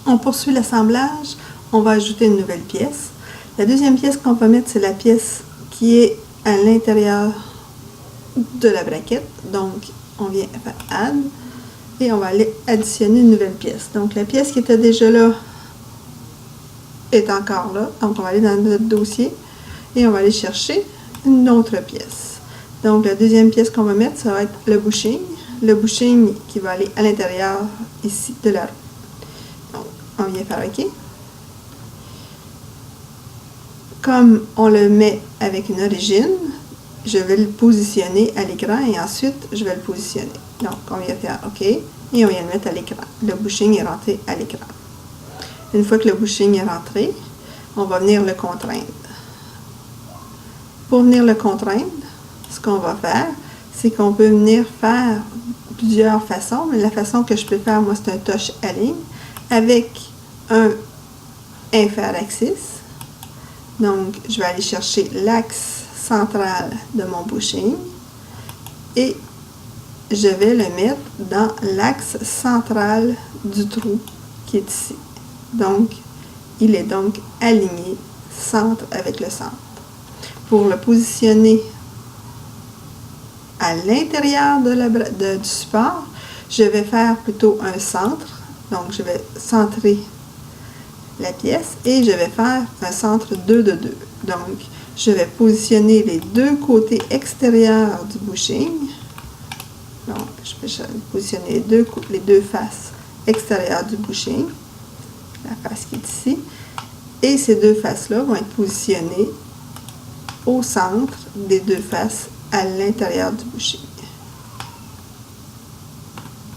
On poursuit l'assemblage, on va ajouter une nouvelle pièce. La deuxième pièce qu'on va mettre, c'est la pièce qui est à l'intérieur de la braquette. Donc, on vient faire Add et on va aller additionner une nouvelle pièce. Donc, la pièce qui était déjà là est encore là. Donc, on va aller dans notre dossier et on va aller chercher une autre pièce. Donc, la deuxième pièce qu'on va mettre, ça va être le bushing. Le bushing qui va aller à l'intérieur ici de la roue. Donc, on vient faire OK. Comme on le met avec une origine, je vais le positionner à l'écran et ensuite, je vais le positionner. Donc, on vient faire OK et on vient le mettre à l'écran. Le bushing est rentré à l'écran. Une fois que le bushing est rentré, on va venir le contraindre. Pour venir le contraindre, ce qu'on va faire, c'est qu'on peut venir faire plusieurs façons, mais la façon que je peux faire, moi, c'est un touch align avec un infer axis. Donc, je vais aller chercher l'axe central de mon bushing et je vais le mettre dans l'axe central du trou qui est ici. Donc, il est donc aligné centre avec le centre. Pour le positionner à l'intérieur du support, je vais faire plutôt un centre. Donc, je vais centrer la pièce et je vais faire un centre 2 de 2. Donc, je vais positionner les deux côtés extérieurs du bushing. Donc, je vais positionner les deux faces extérieures du bushing. La face qui est ici. Et ces deux faces-là vont être positionnées au centre des deux faces à l'intérieur du bushing.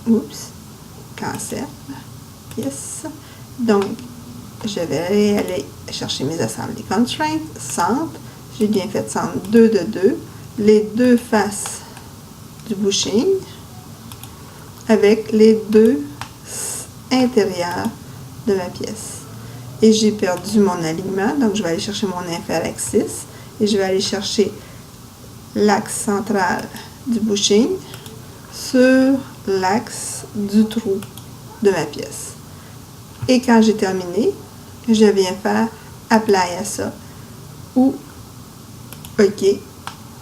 Oups. Cancel. Yes. Donc, je vais aller chercher mes assembly constraints. Centre. J'ai bien fait centre 2 de 2. Les deux faces du bushing avec les deux intérieurs de ma pièce. Et j'ai perdu mon alignement. Donc, je vais aller chercher mon infer axis. Et je vais aller chercher l'axe central du bushing sur l'axe du trou de ma pièce. Et quand j'ai terminé, je viens faire Apply à ça ou OK.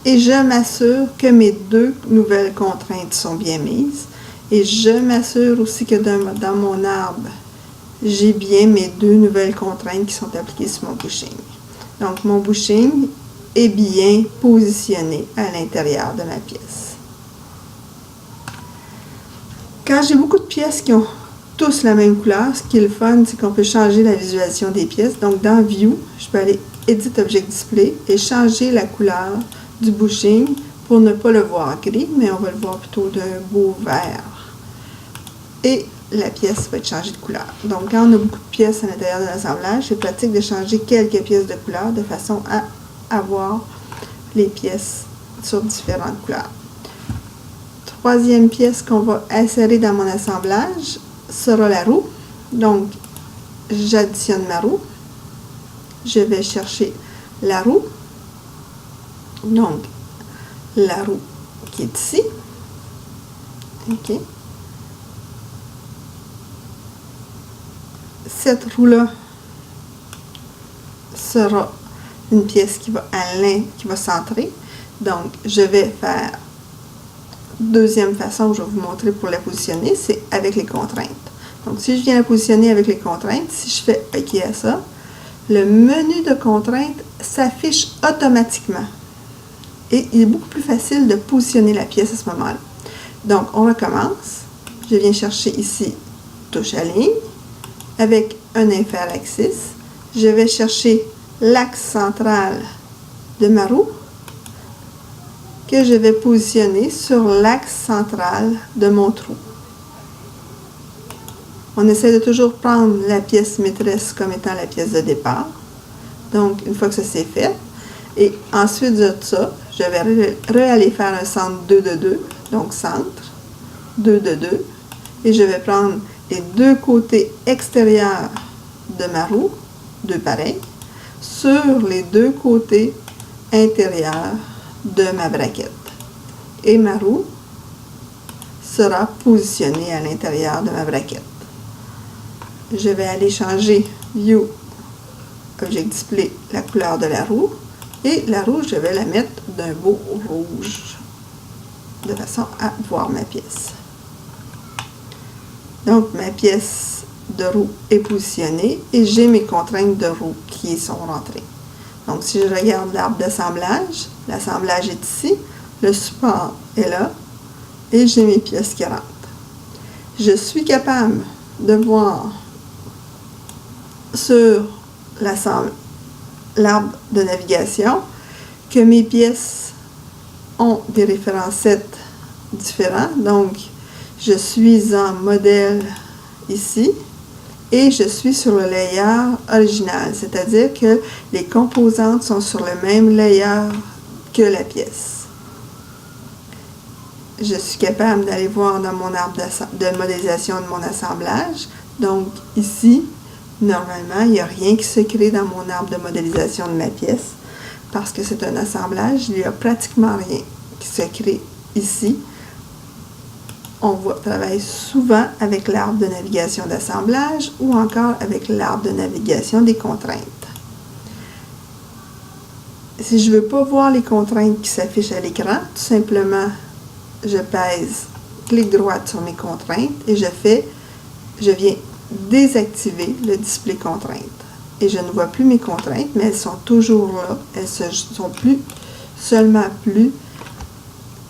Et je m'assure que mes deux nouvelles contraintes sont bien mises. Et je m'assure aussi que dans mon arbre, j'ai bien mes deux nouvelles contraintes qui sont appliquées sur mon bushing. Donc, mon bushing est bien positionné à l'intérieur de ma pièce. Quand j'ai beaucoup de pièces qui ont tous la même couleur, ce qui est le fun, c'est qu'on peut changer la visualisation des pièces. Donc, dans View, je peux aller Edit Object Display et changer la couleur du bushing pour ne pas le voir gris, mais on va le voir plutôt d'un beau vert. Et la pièce va être changée de couleur. Donc, quand on a beaucoup de pièces à l'intérieur de l'assemblage, c'est pratique de changer quelques pièces de couleur de façon à avoir les pièces sur différentes couleurs. Troisième pièce qu'on va insérer dans mon assemblage sera la roue. Donc, j'additionne ma roue. Je vais chercher la roue. Donc, la roue qui est ici. OK. Cette roue-là sera une pièce qui va centrer. Donc, je vais faire deuxième façon que je vais vous montrer pour la positionner, c'est avec les contraintes. Donc, si je viens la positionner avec les contraintes, si je fais OK à ça, le menu de contraintes s'affiche automatiquement. Et il est beaucoup plus facile de positionner la pièce à ce moment-là. Donc, on recommence. Je viens chercher ici touche à ligne avec un infer axis. Je vais chercher l'axe central de ma roue que je vais positionner sur l'axe central de mon trou. On essaie de toujours prendre la pièce maîtresse comme étant la pièce de départ. Donc, une fois que ça c'est fait, et ensuite de ça, je vais aller faire un centre 2 de 2, donc centre 2 de 2, et je vais prendre les deux côtés extérieurs de ma roue, deux pareils, sur les deux côtés intérieurs de ma braquette. Et ma roue sera positionnée à l'intérieur de ma braquette. je vais aller changer View, Object Display, la couleur de la roue. Et la roue, je vais la mettre d'un beau rouge, de façon à voir ma pièce. Donc, ma pièce de roue est positionnée et j'ai mes contraintes de roue qui sont rentrées. Donc, si je regarde l'arbre d'assemblage, l'assemblage est ici, le support est là et j'ai mes pièces qui rentrent. Je suis capable de voir sur l'arbre de navigation que mes pièces ont des référentiels différents. Donc, je suis en modèle ici et je suis sur le layer original, c'est-à-dire que les composantes sont sur le même layer que la pièce. Je suis capable d'aller voir dans mon arbre de modélisation de mon assemblage. Donc, ici, normalement, il n'y a rien qui se crée dans mon arbre de modélisation de ma pièce parce que c'est un assemblage. Il n'y a pratiquement rien qui se crée ici. On travaille souvent avec l'arbre de navigation d'assemblage ou encore avec l'arbre de navigation des contraintes. Si je ne veux pas voir les contraintes qui s'affichent à l'écran, tout simplement, je pèse clic droit sur mes contraintes et je viens désactiver le display contraintes. Et je ne vois plus mes contraintes, mais elles sont toujours là. Elles sont seulement plus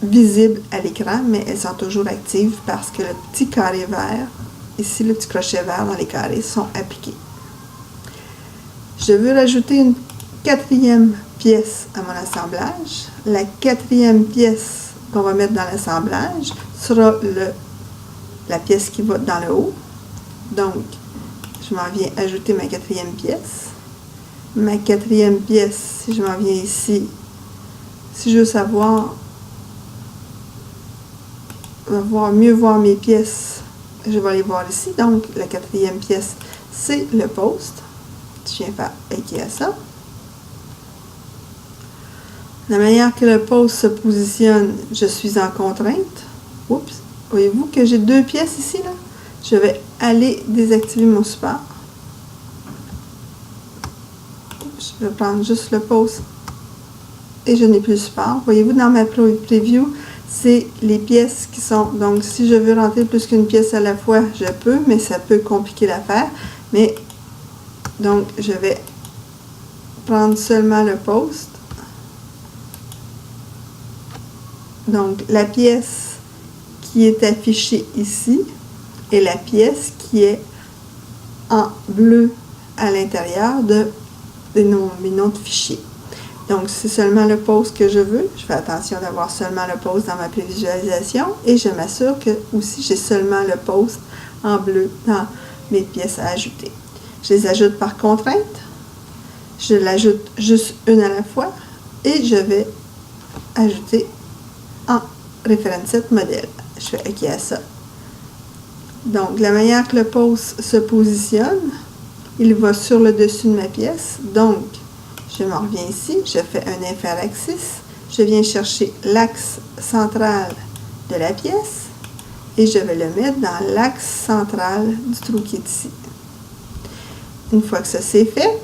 visibles à l'écran, mais elles sont toujours actives parce que le petit carré vert, ici le petit crochet vert dans les carrés, sont appliqués. Je veux rajouter une quatrième pièce à mon assemblage. La quatrième pièce qu'on va mettre dans l'assemblage sera la pièce qui va dans le haut. Donc, je m'en viens ajouter ma quatrième pièce. Ma quatrième pièce, si je m'en viens ici, si je veux mieux voir mes pièces, je vais aller voir ici. Donc, la quatrième pièce, c'est le post. Je viens faire cliquer à ça. La manière que le post se positionne, je suis en contrainte. Oups, voyez-vous que j'ai deux pièces ici, là? Je vais aller désactiver mon support. Oups, je vais prendre juste le post et je n'ai plus le support. Voyez-vous, dans ma preview, c'est les pièces qui sont... Donc, si je veux rentrer plus qu'une pièce à la fois, je peux, mais ça peut compliquer l'affaire. Mais, donc, je vais prendre seulement le post. Donc, la pièce qui est affichée ici est la pièce qui est en bleu à l'intérieur de mes noms de fichiers. Donc, c'est seulement le post que je veux. Je fais attention d'avoir seulement le post dans ma prévisualisation et je m'assure que aussi j'ai seulement le post en bleu dans mes pièces à ajouter. Je les ajoute par contrainte. Je l'ajoute juste une à la fois et je vais ajouter en référence set modèle. Je fais OK à ça. Donc, la manière que le post se positionne, il va sur le dessus de ma pièce. Donc, je m'en reviens ici, je fais un inferaxis, je viens chercher l'axe central de la pièce et je vais le mettre dans l'axe central du trou qui est ici. Une fois que ça c'est fait,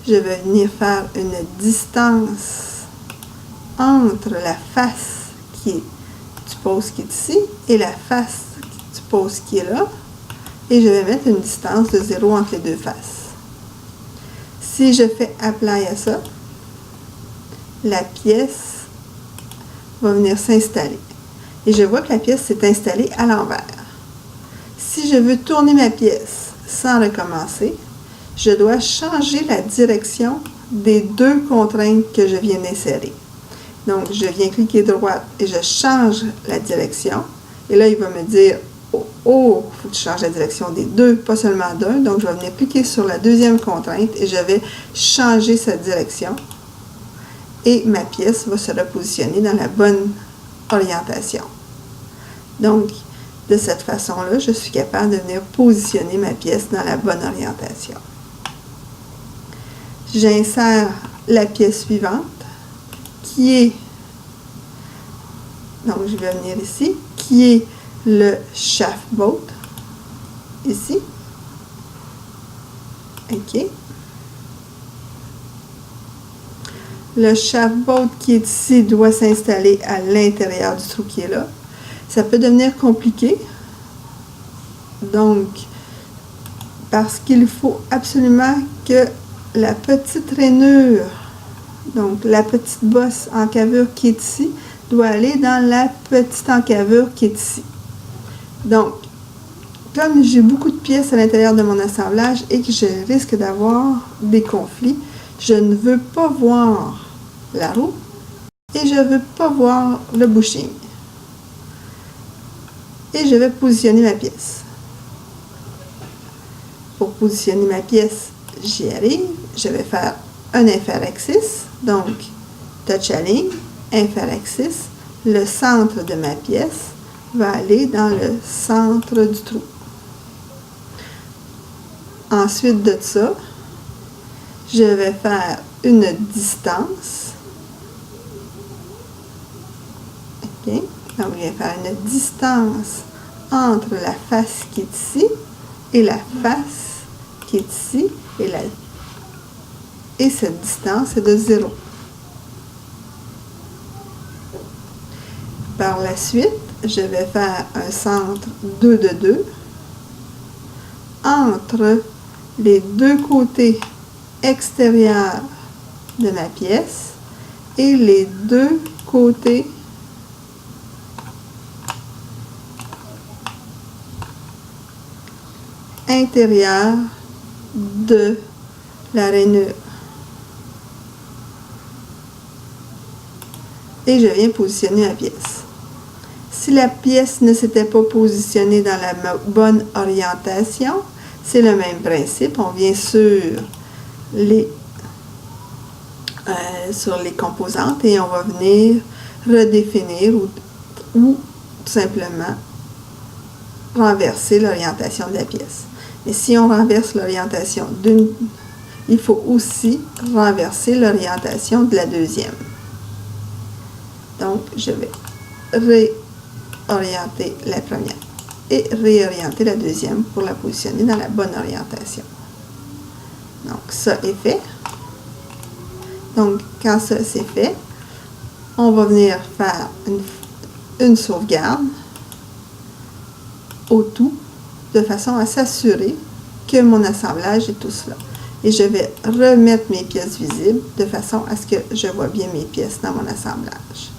je vais venir faire une distance entre la face qui est du post qui est ici et la face du post qui est là et je vais mettre une distance de 0 entre les deux faces. Si je fais apply à ça, la pièce va venir s'installer. Et je vois que la pièce s'est installée à l'envers. Si je veux tourner ma pièce sans recommencer, je dois changer la direction des deux contraintes que je viens d'insérer. Donc, je viens cliquer droite et je change la direction. Et là, il va me dire oh, il faut que tu changes la direction des deux, pas seulement d'un. Donc, je vais venir cliquer sur la deuxième contrainte et je vais changer cette direction. Et ma pièce va se repositionner dans la bonne orientation. Donc, de cette façon-là, je suis capable de venir positionner ma pièce dans la bonne orientation. J'insère la pièce suivante, qui est, donc je vais venir ici, qui est le shaft bolt, ici. OK. Le shaft bolt qui est ici doit s'installer à l'intérieur du trou qui est là. Ça peut devenir compliqué. Donc, parce qu'il faut absolument que la petite rainure, donc la petite bosse encavure qui est ici, doit aller dans la petite encavure qui est ici. Donc, comme j'ai beaucoup de pièces à l'intérieur de mon assemblage et que je risque d'avoir des conflits, je ne veux pas voir la roue et je ne veux pas voir le bushing. Et je vais positionner ma pièce. Pour positionner ma pièce, j'y arrive. Je vais faire un infer-axis, donc touch align, infer-axis. Le centre de ma pièce va aller dans le centre du trou. Ensuite de ça, je vais faire une distance. OK? Donc, je vais faire une distance entre la face qui est ici et la face qui est ici. Et cette distance est de 0. Par la suite, je vais faire un centre 2 de 2 entre les deux côtés extérieurs de ma pièce et les deux côtés intérieurs de la rainure. Et je viens positionner ma pièce. Si la pièce ne s'était pas positionnée dans la bonne orientation, c'est le même principe. On vient sur les composantes et on va venir redéfinir ou tout simplement renverser l'orientation de la pièce. Et si on renverse l'orientation d'une, il faut aussi renverser l'orientation de la deuxième. Donc, je vais réorienter la première et réorienter la deuxième pour la positionner dans la bonne orientation. Donc, ça est fait. Donc, quand ça c'est fait, on va venir faire une sauvegarde au tout de façon à s'assurer que mon assemblage est tout cela. Et je vais remettre mes pièces visibles de façon à ce que je vois bien mes pièces dans mon assemblage.